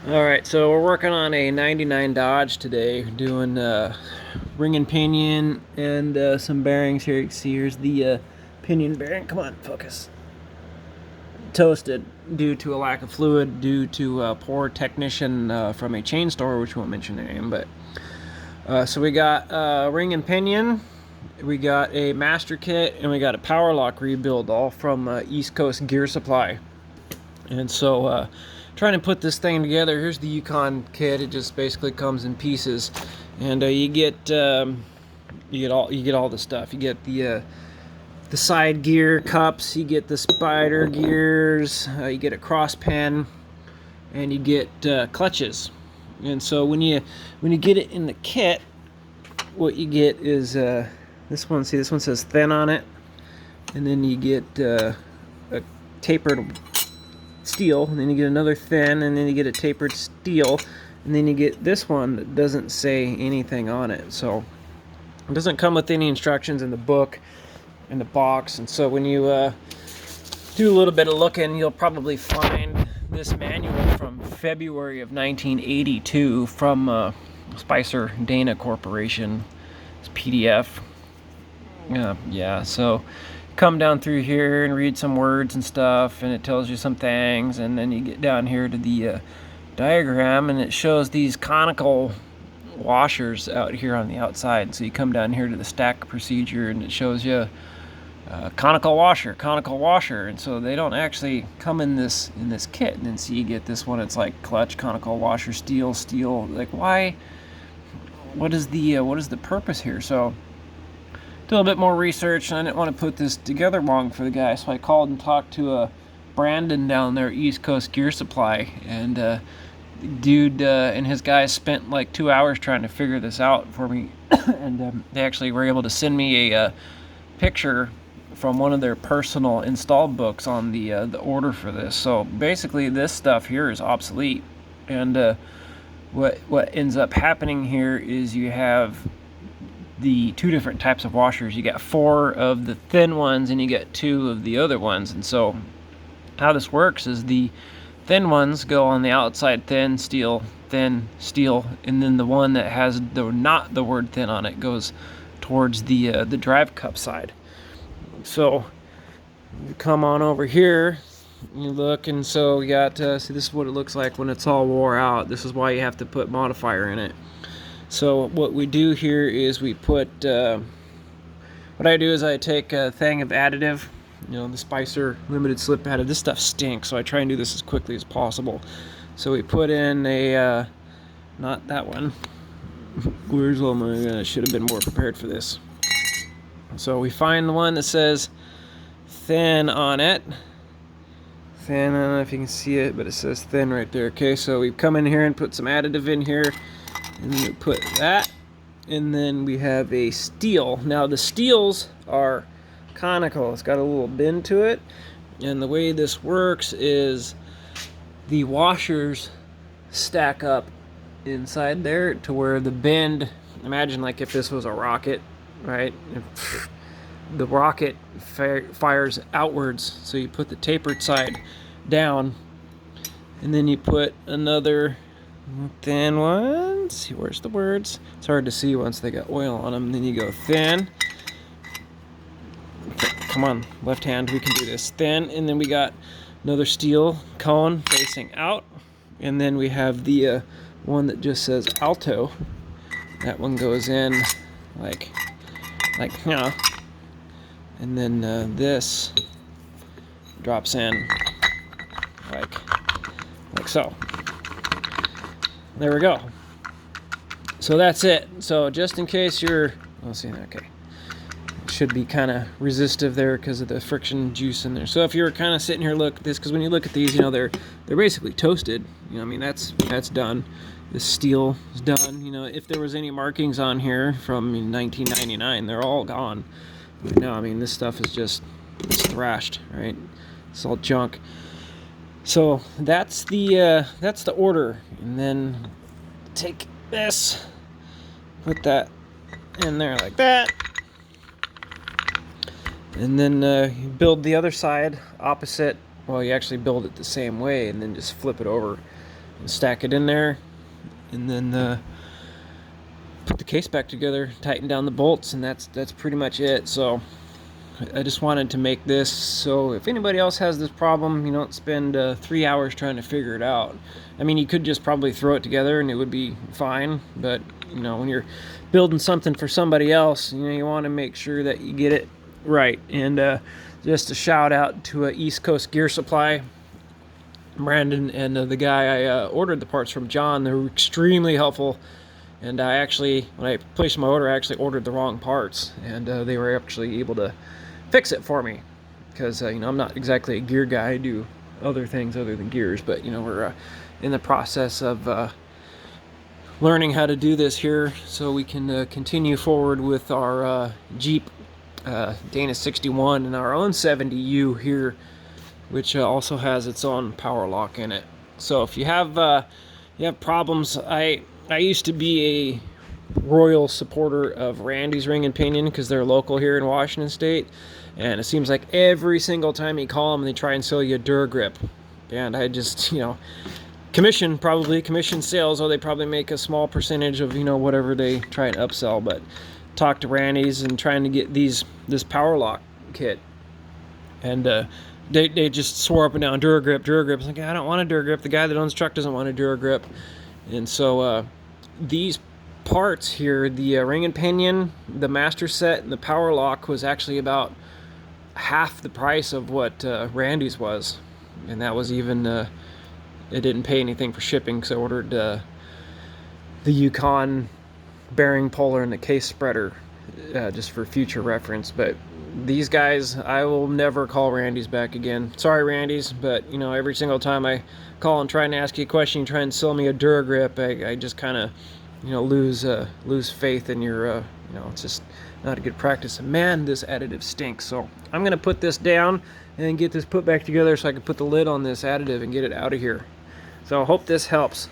Alright, so we're working on a 99 Dodge today, doing ring and pinion and some bearings here. You can see here's the pinion bearing. Come on, focus. Toasted due to a lack of fluid, due to a poor technician from a chain store, which won't mention their name. But so we got ring and pinion, we got a master kit, and we got a power lock rebuild, all from East Coast Gear Supply. And so trying to put this thing together. Here's the Yukon kit. It just basically comes in pieces, and you get all the stuff. You get the side gear cups, you get the spider gears, you get a cross pen, and you get clutches. And so when you get it in the kit, what you get is this one. See, this one says thin on it, and then you get a tapered steel, and then you get another thin, and then you get a tapered steel, and then you get this one that doesn't say anything on it. So it doesn't come with any instructions in the book, in the box. And so when you do a little bit of looking, you'll probably find this manual from February of 1982 from Spicer Dana Corporation. It's PDF. Yeah, so come down through here and read some words and stuff, and it tells you some things, and then you get down here to the diagram, and it shows these conical washers out here on the outside. So you come down here to the stack procedure, and it shows you conical washer, and so they don't actually come in this kit. And then so you get this one. It's like clutch, conical washer, steel. Like, why? What is the purpose here? So did a little bit more research, and I didn't want to put this together wrong for the guy, so I called and talked to Brandon down there, East Coast Gear Supply, and dude and his guys spent like 2 hours trying to figure this out for me, and they actually were able to send me a picture from one of their personal installed books on the order for this. So basically, this stuff here is obsolete, and what ends up happening here is you have the two different types of washers. You got 4 of the thin ones, and you get 2 of the other ones. And so how this works is the thin ones go on the outside, thin steel, and then the one that has not the word thin on it goes towards the drive cup side. So you come on over here, you look, and so you got see, this is what it looks like when it's all wore out. This is why you have to put modifier in it. So what we do here is we put, what I do is I take a thing of additive, the Spicer limited slip additive. This stuff stinks, so I try and do this as quickly as possible. So we put in a, not that one. Where's all my, I should have been more prepared for this. So we find the one that says thin on it. Thin, I don't know if you can see it, but it says thin right there. Okay, so we come in here and put some additive in here. And we put that, and then we have a steel. Now the steels are conical. It's got a little bend to it, and the way this works is the washers stack up inside there to where the bend, imagine like if this was a rocket, right? The rocket fires outwards, so you put the tapered side down, and then you put another thin one. See, where's the words? It's hard to see once they got oil on them. Then you go thin. Come on, left hand, we can do this. Thin, and then we got another steel cone facing out, and then we have the one that just says alto. That one goes in like and then this drops in like so. There we go. So that's it. So just in case you're, let's see, okay, it should be kind of resistive there because of the friction juice in there. So if you're kind of sitting here, look at this, because when you look at these, they're basically toasted. I mean, that's done. This steel is done. If there was any markings on here from 1999, they're all gone. But no, I mean, this stuff is just, it's thrashed, right? It's all junk. So that's the order, and then take this, put that in there like that, and then you build the other side opposite. Well, you actually build it the same way, and then just flip it over stack it in there, and then put the case back together, tighten down the bolts, and that's pretty much it. So I just wanted to make this so if anybody else has this problem, you don't spend 3 hours trying to figure it out. I mean, you could just probably throw it together and it would be fine, but you know, when you're building something for somebody else, you know, you want to make sure that you get it right. And just a shout out to East Coast Gear Supply, Brandon, and the guy I ordered the parts from, John. They were extremely helpful. And I actually, when I placed my order, I actually ordered the wrong parts, and they were actually able to fix it for me, because you know, I'm not exactly a gear guy. I do other things other than gears, but you know, we're in the process of learning how to do this here, so we can continue forward with our Jeep Dana 61 and our own 70U here, which also has its own power lock in it. So if you have problems, I used to be a royal supporter of Randy's Ring and Pinion because they're local here in Washington State, and it seems like every single time you call them, they try and sell you a Duragrip, and I just, you know, commission sales, or they probably make a small percentage of, you know, whatever they try and upsell. But talk to Randy's and trying to get this power lock kit, and they just swore up and down Duragrip. It's like, I don't want a Duragrip. The guy that owns the truck doesn't want a Duragrip. And so these parts here, the ring and pinion, the master set, and the power lock was actually about half the price of what Randy's was. And that was even, it didn't pay anything for shipping, because I ordered the Yukon bearing puller and the case spreader just for future reference. But these guys, I will never call Randy's back again. Sorry, Randy's, but you know, every single time I call and try and ask you a question, you try and sell me a Duragrip, I just kind of, you know, lose faith in your, you know, it's just not a good practice. And man, this additive stinks. So I'm gonna put this down and get this put back together so I can put the lid on this additive and get it out of here. So I hope this helps.